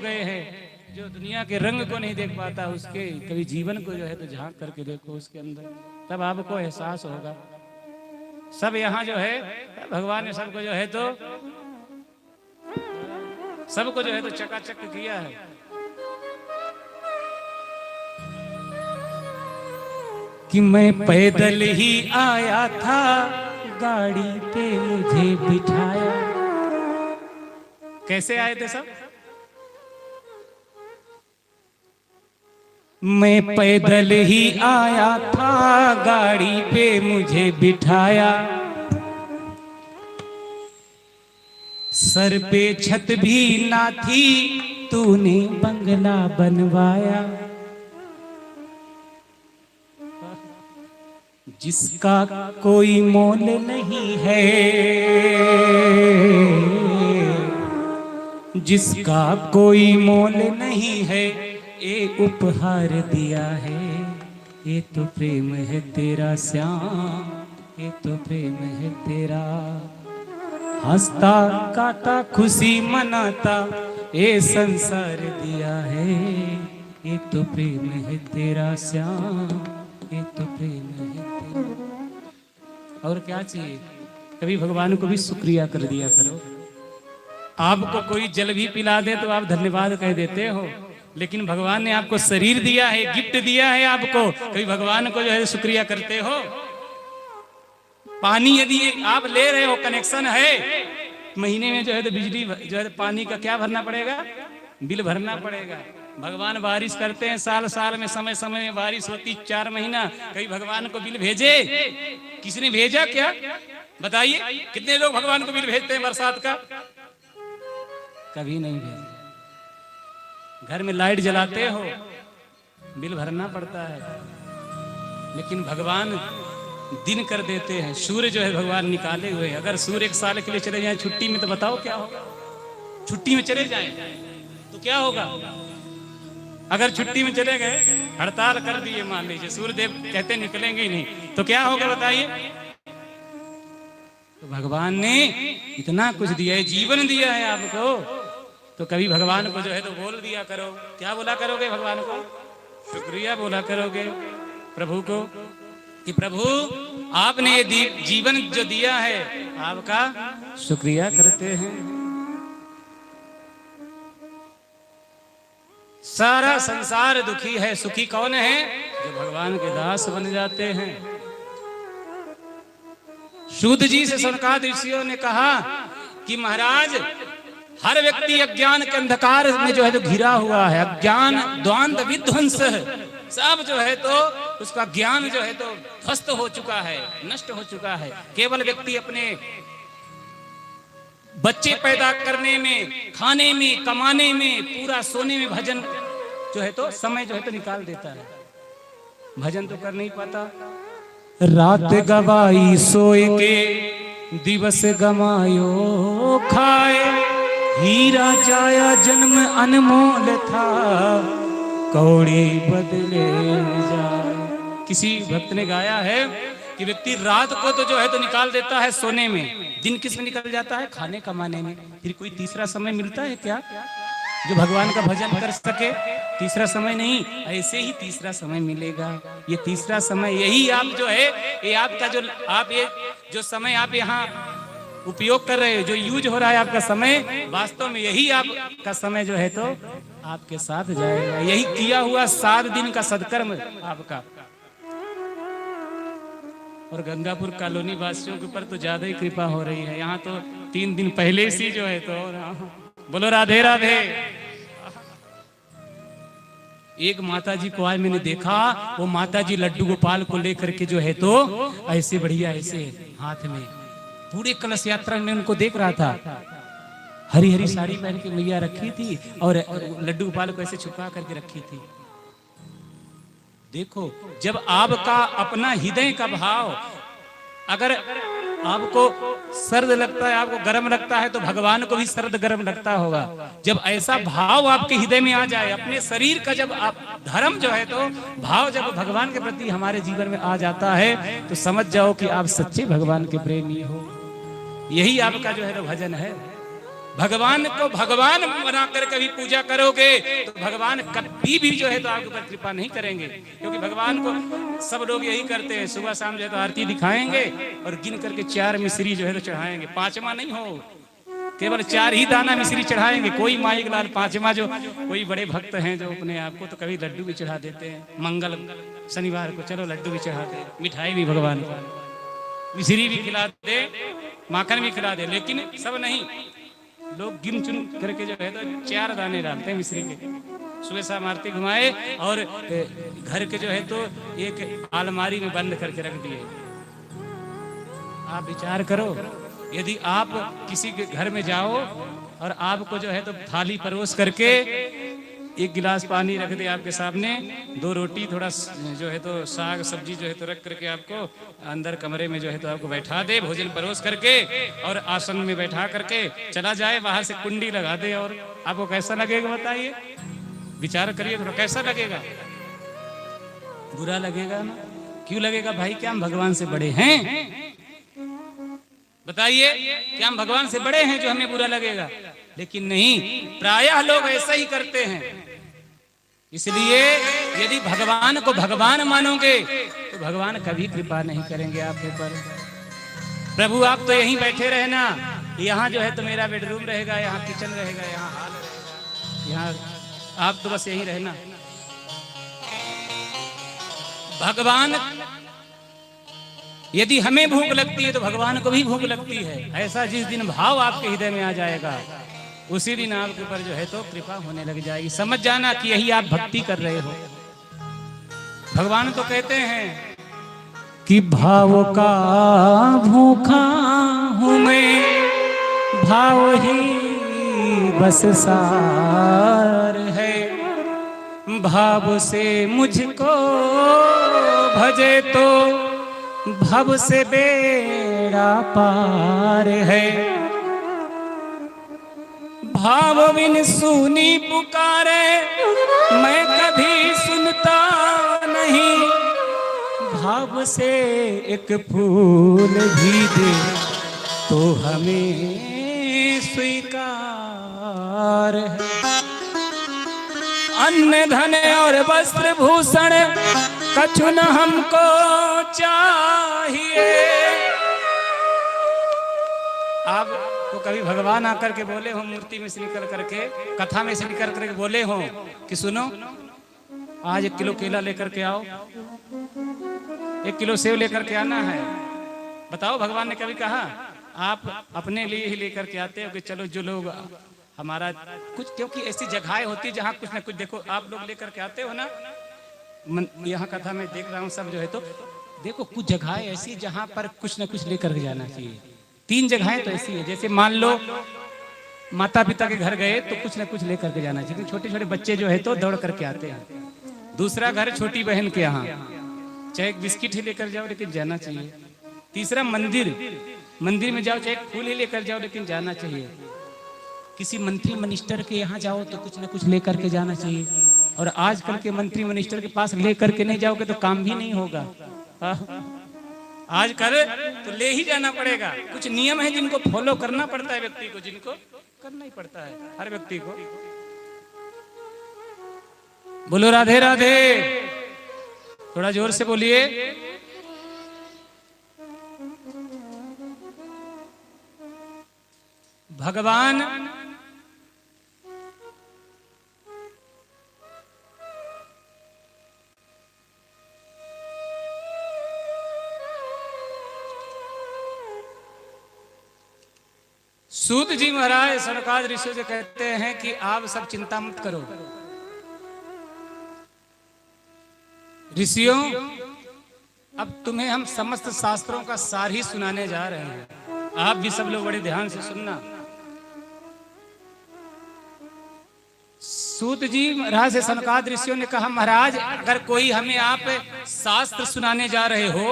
गए हैं, जो दुनिया के रंग को नहीं देख पाता, उसके कभी जीवन को जो है तो झांक करके देखो उसके अंदर, तब आपको एहसास होगा। सब यहाँ जो है भगवान ने सबको जो है तो सबको जो है तो चकाचक किया है। कि मैं पैदल ही आया था, गाड़ी पे मुझे बिठाया। कैसे आए थे सब? मैं पैदल ही आया था, गाड़ी पे मुझे बिठाया। सर पे छत भी ना थी, तूने बंगला बनवाया। जिसका कोई मोल नहीं है, जिसका कोई मोल नहीं है, एक उपहार दिया है। ये तो प्रेम है तेरा श्याम, ये तो प्रेम है तेरा। हंसता गाता खुशी मनाता ये संसार दिया है। ये तो प्रेम है तेरा श्याम, ये तो प्रेम है तेरा। और क्या चाहिए? कभी भगवान को भी शुक्रिया कर दिया करो। आपको कोई जल भी पिला दे तो आप धन्यवाद कह देते हो, लेकिन भगवान ने आपको शरीर दिया है, गिफ्ट दिया है आपको, कभी भगवान को जो है शुक्रिया करते हो? पानी यदि आप ले रहे हो, कनेक्शन है, महीने में जो है तो बिजली जो है पानी का क्या भरना पड़ेगा? बिल भरना पड़ेगा। भगवान बारिश करते हैं साल साल में, समय समय में बारिश होती 4 महीना, कभी भगवान को बिल भेजे? किसी ने भेजा क्या? बताइए, कितने लोग भगवान को बिल भेजते हैं बरसात का? कभी नहीं भेजा। घर में लाइट जलाते हो, बिल भरना पड़ता है, लेकिन भगवान दिन कर देते हैं। सूर्य जो है भगवान निकाले हुए हैं। अगर सूर्य 1 साल के लिए चले जाएं छुट्टी में तो बताओ क्या होगा? छुट्टी में चले जाएं तो क्या होगा? अगर छुट्टी में चले गए, हड़ताल कर दिए मान लीजिए, सूर्य देव कहते निकलेंगे ही नहीं, तो क्या होगा बताइए? तो भगवान ने इतना कुछ दिया है, जीवन दिया है आपको, तो कभी भगवान को जो है तो बोल दिया करो। क्या बोला करोगे भगवान को? शुक्रिया बोला करोगे प्रभु को कि प्रभु आपने ये जीवन जो दिया है, आपका शुक्रिया करते हैं। सारा संसार दुखी है, सुखी कौन है? जो भगवान के दास बन जाते हैं। सूत जी से सनकादिक ऋषियों ने कहा कि महाराज, हर व्यक्ति अज्ञान के अंधकार में जो है तो घिरा हुआ है। अज्ञान द्वांत विध्वंस, सब जो है तो उसका ज्ञान जो है तो ध्वस्त हो चुका है, नष्ट हो चुका है। केवल व्यक्ति अपने बच्चे पैदा करने में, खाने में, कमाने में, पूरा सोने में भजन जो है तो समय जो है तो निकाल देता है, भजन तो कर नहीं पाता। रात गवाई सोए के, दिवस गमायो खाए, हीरा जाया जन्म अनमोल था, कौड़ी बदले जाए। किसी भक्त ने गाया है कि व्यक्ति रात को तो जो है तो निकाल देता है सोने में, दिन किस में निकल जाता है? खाने कमाने में। फिर कोई तीसरा समय मिलता है क्या जो भगवान का भजन कर सके? तीसरा समय नहीं, ऐसे ही तीसरा समय मिलेगा। ये तीसरा समय यही आप जो है, ये आपका जो आप ये जो समय आप यहाँ उपयोग कर रहे हो, जो यूज हो रहा है आपका समय, वास्तव में यही आपका समय जो है तो आपके साथ जाएगा। यही किया हुआ 7 दिन का सदकर्म आपका। और गंगापुर कॉलोनी वासियों के ऊपर तो ज्यादा ही कृपा हो रही है। यहाँ तो 3 दिन पहले से जो है तो बोलो राधे राधे। एक माता जी को आज मैंने देखा, वो माता जी लड्डू गोपाल को लेकर के जो है तो ऐसे बढ़िया ऐसे हाथ में, पूरे कलश यात्रा में उनको देख रहा था। हरी हरी साड़ी पहन के मैया रखी थी और लड्डू गोपाल को ऐसे छुपा करके रखी थी। देखो, जब आपका अपना हृदय का भाव, अगर आपको सर्द लगता है, आपको गर्म लगता है, तो भगवान को भी सर्द गर्म लगता होगा। जब ऐसा भाव आपके हृदय में आ जाए, अपने शरीर का जब आप धर्म जो है तो भाव जब भगवान के प्रति हमारे जीवन में आ जाता है, तो समझ जाओ कि आप सच्चे भगवान के प्रेमी हो। यही आपका जो है तो भजन है। भगवान को भगवान बना कर कभी पूजा करोगे तो भगवान कभी भी जो है तो आपके ऊपर कृपा नहीं करेंगे, क्योंकि भगवान को सब लोग यही करते हैं, सुबह शाम जो है तो आरती दिखाएंगे और गिन करके 4 मिश्री जो है तो चढ़ाएंगे, 5वां नहीं हो, केवल 4 ही दाना मिश्री चढ़ाएंगे। कोई माइक लाल 5वां, जो कोई बड़े भक्त हैं जो अपने आप को तो कभी लड्डू भी चढ़ा देते हैं, मंगल शनिवार को चलो लड्डू भी चढ़ा दे, मिठाई भी भगवान को, मिश्री भी खिला दे, माखन भी खिला दे, लेकिन सब नहीं, लोग गिन चुन करके जो है तो 4 दाने डालते हैं मिश्री के, सुबह शाम आरती घुमाए और घर के जो है तो एक अलमारी में बंद करके रख दिए। आप विचार करो, यदि आप किसी के घर में जाओ और आपको जो है तो थाली परोस करके 1 गिलास पानी रख दे आपके सामने, 2 रोटी, थोड़ा जो है तो साग सब्जी जो है तो रख करके आपको अंदर कमरे में जो है तो आपको बैठा दे, भोजन परोस करके और आसन में बैठा करके चला जाए, बाहर से कुंडी लगा दे, और आपको कैसा लगेगा बताइए? विचार करिए थोड़ा, कैसा लगेगा? बुरा लगेगा ना? क्यों लगेगा भाई? क्या हम भगवान से बड़े हैं? बताइए, क्या हम भगवान से बड़े हैं जो हमें बुरा लगेगा? लेकिन नहीं, प्रायः लोग ऐसा ही करते हैं। इसलिए यदि भगवान को भगवान मानोगे तो भगवान कभी कृपा नहीं करेंगे आपके ऊपर। प्रभु आप तो यहीं बैठे रहना, यहाँ जो है तो मेरा बेडरूम रहेगा, यहाँ किचन रहेगा, यहाँ हॉल रहेगा, यहाँ आप तो बस यहीं रहना। भगवान, यदि हमें भूख लगती है तो भगवान को भी भूख लगती है। ऐसा जिस दिन भाव आपके हृदय में आ जाएगा, उसी दिन आपके ऊपर जो है तो कृपा होने लग जाएगी। समझ जाना कि यही आप भक्ति कर रहे हो। भगवान तो कहते हैं कि भाव का भूखा हूं मैं, भाव ही बस सार है, भाव से मुझको भजे तो भव से बेड़ा पार है, भाव बिन सुनी पुकारे मैं कभी सुनता नहीं, भाव से एक फूल भी दे तो हमें स्वीकार है। अन्न धन और वस्त्र भूषण कछु न हमको चाहिए। आप तो कभी भगवान आकर के बोले हो, मूर्ति में से निकल करके, कथा में से निकल करके बोले हो कि सुनो आज 1 किलो केला लेकर के आओ, 1 किलो सेव लेकर के आना है। बताओ, भगवान ने कभी कहा? आप अपने लिए ही लेकर के आते हो कि चलो जो लोग हमारा कुछ, क्योंकि ऐसी जगहें होती है जहाँ कुछ ना कुछ, देखो आप लोग लेकर के आते हो ना, यहाँ कथा में देख रहा हूँ सब जो है तो देखो कुछ जगहें ऐसी जहाँ पर कुछ ना कुछ लेकर के जाना चाहिए। 3 जगहें तो ऐसी है, जैसे मान लो माता पिता के घर गए तो कुछ ना कुछ लेकर के जाना चाहिए। छोटे छोटे बच्चे जो है तो दौड़ करके आते हैं। दूसरा घर छोटी बहन के यहाँ, चाहे एक बिस्किट ही लेकर जाओ लेकिन जाना चाहिए। तीसरा मंदिर, मंदिर में जाओ चाहे एक फूल ही लेकर जाओ लेकिन जाना चाहिए। किसी मंत्री मिनिस्टर के यहाँ जाओ तो कुछ ना कुछ लेकर के जाना चाहिए। और आजकल के मंत्री मिनिस्टर के पास लेकर के नहीं जाओगे तो काम भी नहीं होगा। आजकल तो ले ही जाना पड़ेगा। कुछ नियम है जिनको फॉलो करना पड़ता है व्यक्ति को, जिनको करना ही पड़ता है हर व्यक्ति को। बोलो राधे राधे, थोड़ा जोर से बोलिए। भगवान सूत जी महाराज सनकादिक ऋषियों से कहते हैं कि आप सब चिंता मत करो। ऋषियों, अब तुम्हें हम समस्त शास्त्रों का सार ही सुनाने जा रहे हैं। आप भी सब लोग बड़े ध्यान से सुनना। सूत जी महाराज से सनकादिक ऋषियों ने कहा, महाराज अगर कोई हमें आप शास्त्र सुनाने जा रहे हो